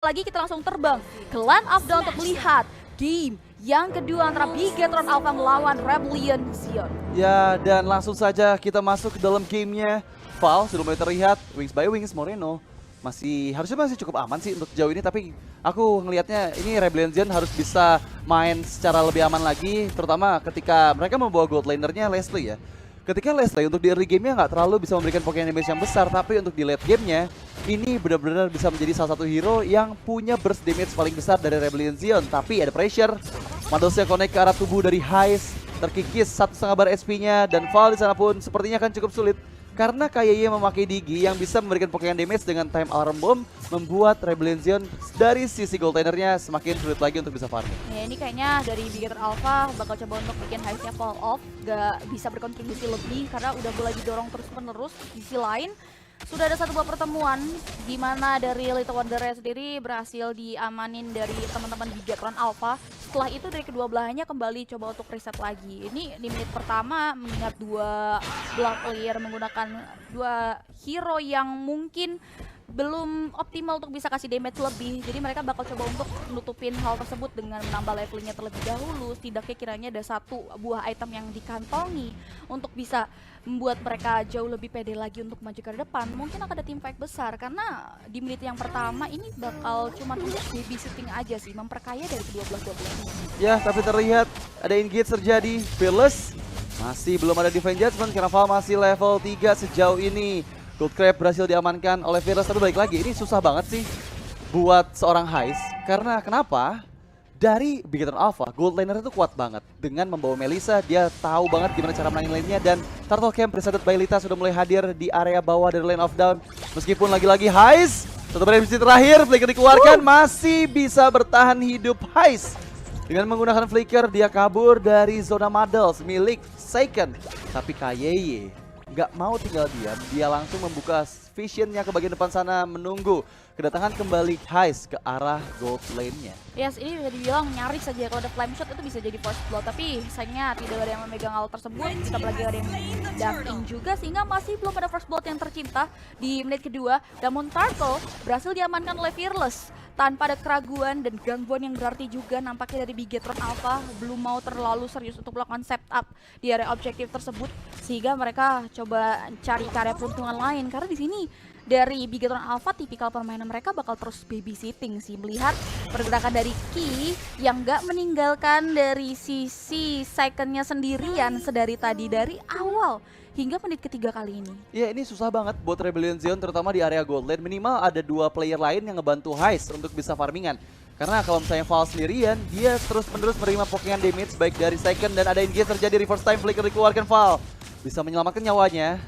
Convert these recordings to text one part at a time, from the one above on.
lagi kita langsung terbang ke Land of Dawn untuk melihat game yang kedua antara Bigetron Alpha melawan Rebellion Zion. Ya, dan langsung saja kita masuk ke dalam gamenya. Val sudah mulai terlihat, Wings by Wings, Moreno harusnya masih cukup aman sih untuk jauh ini, tapi aku ngelihatnya ini Rebellion Zion harus bisa main secara lebih aman lagi, terutama ketika mereka membawa gold lanernya Leslie ya. Ketika Leslie untuk di early game-nya nggak terlalu bisa memberikan poke damage yang besar, tapi untuk di late game-nya ini benar-benar bisa menjadi salah satu hero yang punya burst damage paling besar dari Rebellion Zion. Tapi ada pressure, Madosnya connect ke arah tubuh dari Heist, terkikis 1,5 bar SP-nya, dan Val di sana pun sepertinya akan cukup sulit. Karena KYY memakai Digi yang bisa memberikan Pokemon damage dengan time alarm bomb, membuat Rebellion Zion dari sisi gold lanernya semakin sulit lagi untuk bisa farming. Ya, ini kayaknya dari Bigetron Alpha bakal coba untuk bikin Heist-nya fall off, gak bisa berkontribusi lebih karena udah mulai didorong terus-menerus. Di sisi lain, sudah ada satu buah pertemuan di mana dari Little Wonder sendiri berhasil diamanin dari teman-teman Bigetron Alpha. Setelah itu dari kedua belahnya kembali coba untuk reset lagi. Ini di menit pertama mengingat dua belah player menggunakan dua hero yang mungkin belum optimal untuk bisa kasih damage lebih. Jadi mereka bakal coba untuk nutupin hal tersebut dengan menambah levelingnya terlebih dahulu. Setidaknya kiranya ada satu buah item yang dikantongi untuk bisa membuat mereka jauh lebih pede lagi untuk maju ke depan. Mungkin akan ada tim fight besar karena di menit yang pertama ini bakal cuma untuk babysitting aja sih, memperkaya dari kedua belah ini. Ya, tapi terlihat ada engage terjadi. Fearless masih belum ada Divine Judgment karena Val masih level 3 sejauh ini. Gold Crab berhasil diamankan oleh Fearless, tapi balik lagi ini susah banget sih buat seorang Heist. Karena kenapa? Dari Bigetron Alpha, gold laner itu kuat banget. Dengan membawa Melissa, dia tahu banget gimana cara menangin lane-nya. Dan Turtle Camp presented by Lita sudah mulai hadir di area bawah dari Land of Dawn. Meskipun lagi-lagi Heist, satu prediksi terakhir, Flicker dikeluarkan, masih bisa bertahan hidup Heist. Dengan menggunakan Flicker, dia kabur dari zona Muddles milik Seiken. Tapi KYY nggak mau tinggal diam, dia langsung membuka visionnya ke bagian depan sana menunggu kedatangan kembali Heist ke arah gold lane-nya. Yes, ini bisa dibilang nyaris saja kalau ada flame shot itu bisa jadi first blood, tapi sayangnya tidak ada yang memegang hal tersebut, kita lagi ada yang dumping juga sehingga masih belum ada first blood yang tercipta di menit kedua. Namun Turtle berhasil diamankan oleh Fearless tanpa ada keraguan dan gangguan yang berarti juga nampaknya dari Bigetron Alpha belum mau terlalu serius untuk melakukan setup di area objektif tersebut, sehingga mereka coba cari karya peruntungan lain karena di sini dari Bigetron Alpha tipikal permainan mereka bakal terus babysitting sih, melihat pergerakan dari Ki yang gak meninggalkan dari sisi secondnya sendirian sedari tadi dari awal hingga menit ketiga kali ini. Ya, ini susah banget buat Rebellion Zion terutama di area gold lane. Minimal ada dua player lain yang ngebantu Heist untuk bisa farmingan. Karena kalau misalnya Val sendirian, dia terus-menerus menerima Pokemon damage baik dari second dan ada engage terjadi reverse time flicker dikeluarkan Val. Bisa menyelamatkan nyawanya.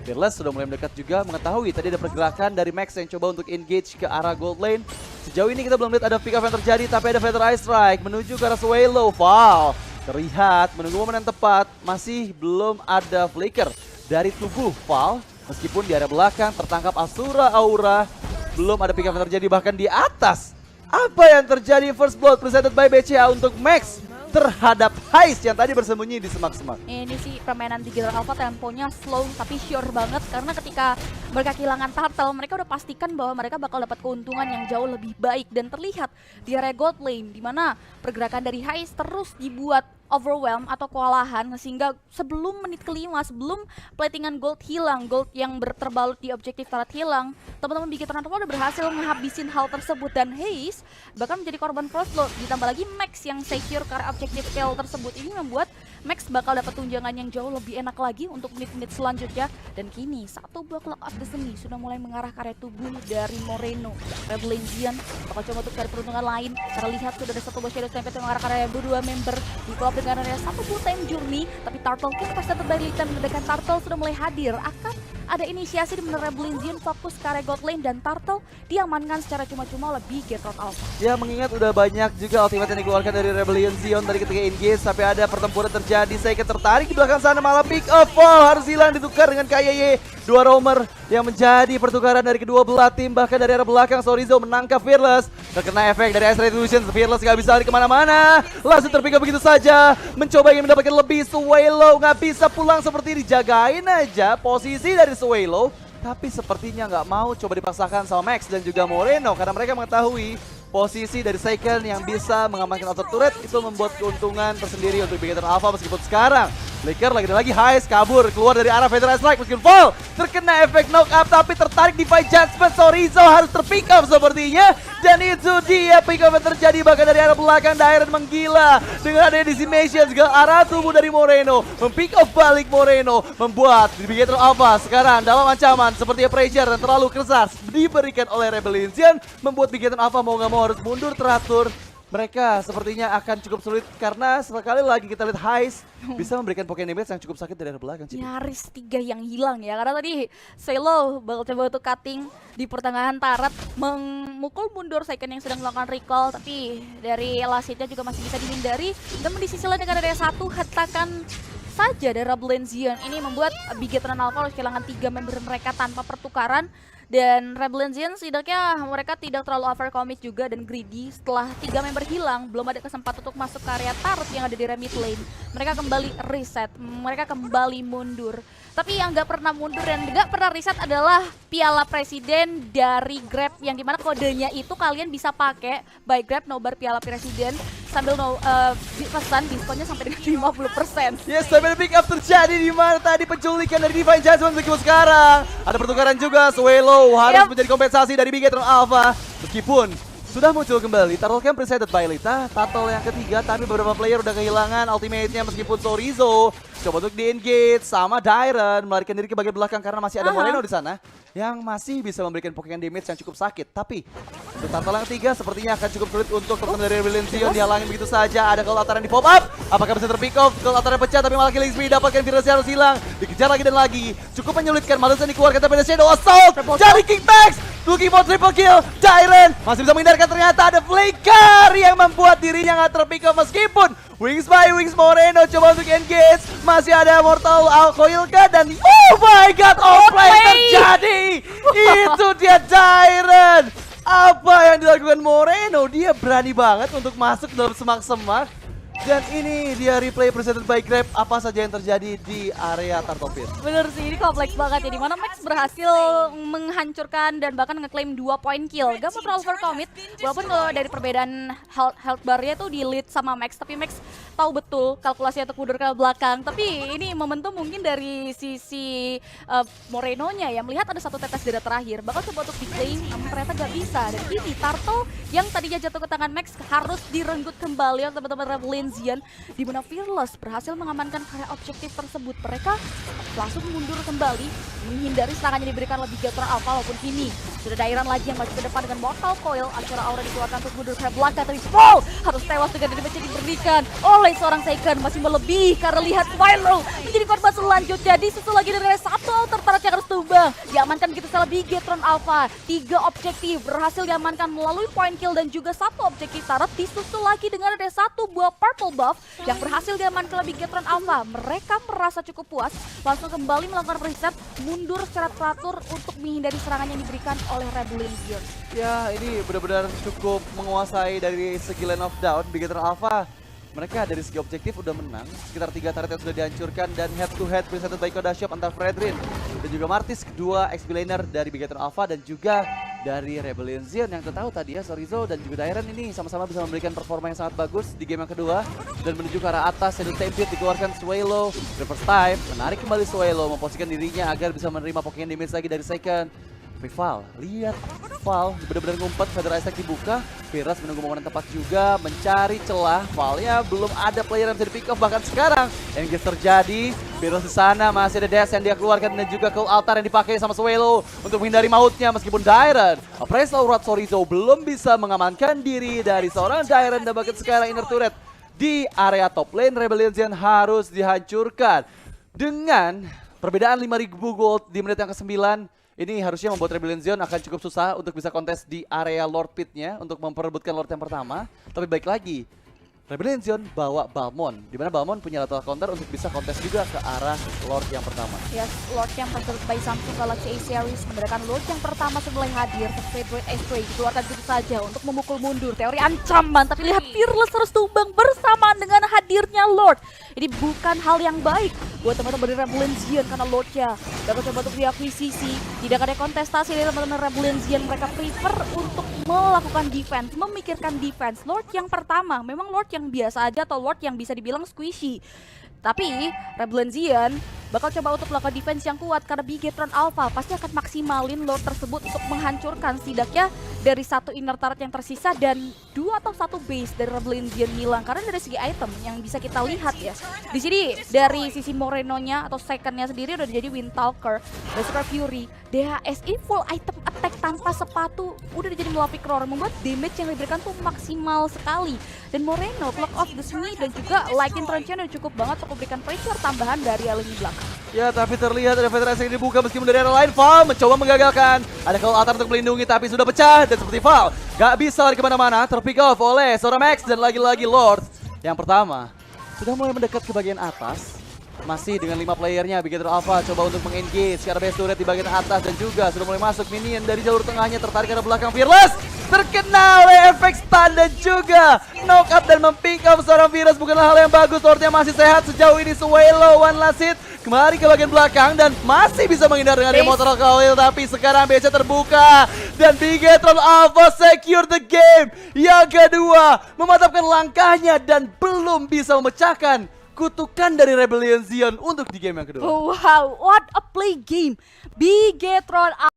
Fearless sudah mulai mendekat juga, mengetahui tadi ada pergerakan dari Max yang coba untuk engage ke arah gold lane. Sejauh ini kita belum lihat ada pick up yang terjadi, tapi ada Feather Eye Strike menuju ke arah Swallow. Val terlihat menunggu momen yang tepat, masih belum ada flicker dari tubuh Val. Meskipun di area belakang tertangkap Asura Aura, belum ada pick up yang terjadi bahkan di atas. Apa yang terjadi? First blood presented by BCA untuk Max terhadap Heist yang tadi bersembunyi di semak-semak. Ini sih permainan Bigetron Alpha temponya slow tapi sure banget karena ketika mereka kehilangan Turtle, mereka udah pastikan bahwa mereka bakal dapat keuntungan yang jauh lebih baik dan terlihat di area gold lane di mana pergerakan dari Heist terus dibuat overwhelm atau kewalahan sehingga sebelum menit kelima, sebelum platingan gold hilang, gold yang terbalut di objektif turret hilang, teman-teman Bigetron Alpha udah berhasil ngehabisin hal tersebut dan Heist bahkan menjadi korban first blood. Ditambah lagi Max yang secure ke arah objektif kill tersebut, ini membuat Max bakal dapat tunjangan yang jauh lebih enak lagi untuk menit-menit selanjutnya. Dan kini satu buah Clock of Destiny sudah mulai mengarah ke area tubuh dari Moreno. Rebellion Zion bakal coba untuk cari peruntungan lain karena lihat sudah ada satu buah Shadow Stampede yang mengarah ke area dua member di klub dengan area satu full time journey. Tapi Turtle King pasti terbalik dan mendekat Turtle sudah mulai hadir. Akan ada inisiasi di mana Rebellion Zion fokus ke area gold lane dan Turtle diamankan secara cuma-cuma oleh Bigetron Alpha. Ya, mengingat udah banyak juga ultimate yang dikeluarkan dari Rebellion Zion dari ketika engage sampai ada pertempuran terjadi. Saya tertarik di belakang sana, malah pick up Val harus hilang ditukar dengan KYY. Dua roamer yang menjadi pertukaran dari kedua belah tim, bahkan dari arah belakang Sorizo menangkap Fearless. Terkena efek dari Ice Revolution, Fearless gak bisa lari kemana-mana, langsung terpick up begitu saja. Mencoba ingin mendapatkan lebih, Swallow gak bisa pulang seperti dijagain aja posisi dari Swallow. Tapi sepertinya nggak mau coba dipaksakan sama Max dan juga Moreno. Karena mereka mengetahui posisi dari Seiken yang bisa mengamankan outer turret itu membuat keuntungan tersendiri untuk Big Eternal Alpha meskipun sekarang Flicker lagi Heist kabur keluar dari arah Federal Strike meskipun fall terkena efek knock up tapi tertarik di fight judgment. Sorizo harus terpick up sepertinya dan itu dia pick up yang terjadi bahkan dari arah belakang Dairen menggila dengan adanya decimation segala arah tubuh dari Moreno mempick up balik Moreno membuat Big Eternal Alpha sekarang dalam ancaman seperti pressure dan terlalu keras diberikan oleh Rebel Legion membuat Big Eternal Alpha mau nggak mau harus mundur teratur. Mereka sepertinya akan cukup sulit karena sekali lagi kita lihat Heist bisa memberikan Pokémon damage yang cukup sakit dari arah belakang. Nyaris 3 yang hilang ya, karena tadi Selo bakal coba untuk cutting di pertengahan turret memukul mundur Seiken yang sedang melakukan recall, tapi dari Lasitnya juga masih bisa dihindari. Dan di sisi lain dengan ada satu hentakan saja dari Rebel Legion ini membuat Big Eternal Alpha harus kehilangan 3 member mereka tanpa pertukaran. Dan Rebel Legion setidaknya mereka tidak terlalu overcommit juga dan greedy. Setelah 3 member hilang, belum ada kesempatan untuk masuk ke area turret yang ada di mid lane. Mereka kembali reset, mereka kembali mundur. Tapi yang nggak pernah mundur dan nggak pernah reset adalah Piala Presiden dari Grab, yang dimana kodenya itu kalian bisa pakai by Grab nobar Piala Presiden sambil pesan diskonnya sampai dengan 50%. Yes, sampai pick up terjadi di mana tadi penculikan dari Divine Judgment meskipun sekarang ada pertukaran juga. Swelo harus menjadi kompensasi dari Big Eternal Alpha meskipun sudah muncul kembali Turtle Camp presented by Lita, turtle yang ketiga, tapi beberapa player udah kehilangan ultimate-nya meskipun Sorizo coba untuk di-engage sama Dairen melarikan diri ke bagian belakang karena masih ada Moreno di sana yang masih bisa memberikan Pokémon damage yang cukup sakit. Tapi untuk turtle yang ketiga sepertinya akan cukup sulit untuk teman dari Rebel Legion dihalangi begitu saja. Ada Cold Altar yang di pop up, apakah bisa terpick off? Cold Altar yang pecah tapi malah killing spree dapatkan Virus harus hilang, dikejar lagi dan lagi, cukup menyulitkan. Malusnya dikeluarkan tapi ada Shadow Assault dari Kickbacks. Looking for triple kill, Dairen masih bisa menghindarkan, ternyata ada Flicker yang membuat dirinya nggak terpick up meskipun Wings by Wings Moreno coba untuk engage, masih ada Mortal Coilka dan oh my god, outplay terjadi. Itu dia Dairen. Apa yang dilakukan Moreno? Dia berani banget untuk masuk dalam semak-semak. Dan ini dia replay presented by Grab, apa saja yang terjadi di area Turtle Pit. Bener sih, ini kompleks banget ya, dimana Max berhasil menghancurkan dan bahkan ngeklaim 2 point kill. Gak mau terlalu overcommit, walaupun kalau dari perbedaan health bar-nya tuh di lead sama Max, tapi Max tahu betul kalkulasi untuk mundur ke belakang. Tapi ini momentum mungkin dari sisi Moreno-nya ya, melihat ada satu tetes darah terakhir, bakal coba untuk diklaim, namun ternyata gak bisa. Dan ini Turtle yang tadinya jatuh ke tangan Max harus direnggut kembali oleh teman-teman Rebel di mana Fearless berhasil mengamankan area objektif tersebut. Mereka langsung mundur kembali menghindari serangan yang diberikan oleh Big Eternal Alpha. Walaupun ini sudah Dairen lagi yang masih ke depan dengan Mortal Coil, Ancora Aura dikeluarkan untuk mundur ke belakang, tapi Fall harus tewas dengan damage yang diberikan oleh seorang Seiken. Masih melebih karena lihat Philo menjadi korban selanjutnya. Disusul lagi dengan satu outer turret yang harus tumbang, diamankan begitu salah Big Eternal Alpha. 3 objektif berhasil diamankan melalui point kill dan juga 1 objektif turret. Disusul lagi dengan ada 1 buah purple buff yang berhasil diamankan oleh Big Eternal Alpha. Mereka merasa cukup puas, langsung kembali melakukan reset, mundur secara teratur untuk menghindari serangan yang diberikan oleh Rebel Legion. Ya, ini benar-benar cukup menguasai dari segi lane of down. Big Eternal Alpha mereka dari segi objektif udah menang, sekitar 3 turret yang sudah dihancurkan dan head to head presented by Koda Shop antara Fredrin dan juga Martis, kedua XP laner dari Big Eternal Alpha dan juga dari Rebel Legion yang kita tahu tadi ya, Sorizo dan juga Dairen ini sama-sama bisa memberikan performa yang sangat bagus di game yang kedua dan menuju ke arah atas. Shadow Tempest dikeluarkan Swelo, reverse time, menarik kembali Swelo, memposisikan dirinya agar bisa menerima Pokémon damage lagi dari Seiken. Tapi Val, lihat Val benar-benar ngumpet, Feather Attack dibuka, Virus menunggu momen tepat juga, mencari celah. Valnya belum ada player yang bisa di pick off bahkan sekarang. Engage terjadi, Virus di sana masih ada dash yang dia keluarkan dan juga Cold Altar yang dipakai sama Swelo untuk menghindari mautnya meskipun Dairen. Appraisal Rod Sorizo belum bisa mengamankan diri dari seorang Dairen dan bahkan sekarang inner turret di area top lane Rebel Legion harus dihancurkan. Dengan perbedaan 5.000 gold di menit yang ke-9, ini harusnya membuat Rebel Legion akan cukup susah untuk bisa kontes di area Lord Pit-nya untuk memperebutkan Lord yang pertama. Tapi baik lagi, Rebel Legion bawa Balmond, di mana Balmond punya lateral counter untuk bisa kontes juga ke arah Lord yang pertama. Yes, Lord yang presented by Samsung Galaxy A Series menggunakan Lord yang pertama sebelum hadir ke Favorite S3 dikeluarkan begitu saja untuk memukul mundur teori ancaman. Tapi lihat Fearless harus tumbang bersamaan dengan hadirnya Lord. Ini bukan hal yang baik buat teman-teman dari Rebellion karena Lordnya bakal coba untuk diakuisisi. Tidak ada kontestasi dari teman-teman Rebellion, mereka prefer untuk melakukan defense, memikirkan defense. Lord yang pertama, memang Lord yang biasa aja atau Lord yang bisa dibilang squishy. Tapi Rebellion bakal coba untuk melakukan defense yang kuat karena Bigetron Alpha pasti akan maksimalin Lord tersebut untuk menghancurkan setidaknya dari satu inner turret yang tersisa dan 2 atau 1 base dari Rebellion hilang. Karena dari segi item yang bisa kita lihat ya, di sini dari sisi Moreno-nya atau second-nya sendiri udah jadi Windtalker, Berserker Fury, DHS ini full item attack tanpa sepatu udah jadi Malefic Roar, membuat damage yang diberikan tuh maksimal sekali. Dan Moreno, Clock of the Smith dan juga Lightning Trench udah cukup banget untuk memberikan pressure tambahan dari lini belakang. Ya, tapi terlihat ada veterasi yang dibuka meskipun dari arah lain. Val mencoba menggagalkan. Ada call altar untuk melindungi tapi sudah pecah. Dan seperti Val gak bisa lari kemana-mana. Terpick off oleh seorang Max dan lagi-lagi Lord. Yang pertama sudah mulai mendekat ke bagian atas. Masih dengan 5 playernya. Bigetron Alpha coba untuk meng-engage karena base turret di bagian atas. Dan juga sudah mulai masuk minion dari jalur tengahnya. Tertarik ke arah belakang. Fearless terkena oleh efek stun dan juga knock up dan mempick off seorang Virus. Bukanlah hal yang bagus. Lordnya masih sehat sejauh ini. Swallow one last hit. Kembali ke bagian belakang dan masih bisa menghindar dengan Immortal Coil. Tapi sekarang base terbuka dan Bigetron Alpha secure the game. Yang kedua mematapkan langkahnya dan belum bisa memecahkan kutukan dari Rebellion Zion untuk di game yang kedua. Wow, what a play game. Bigetron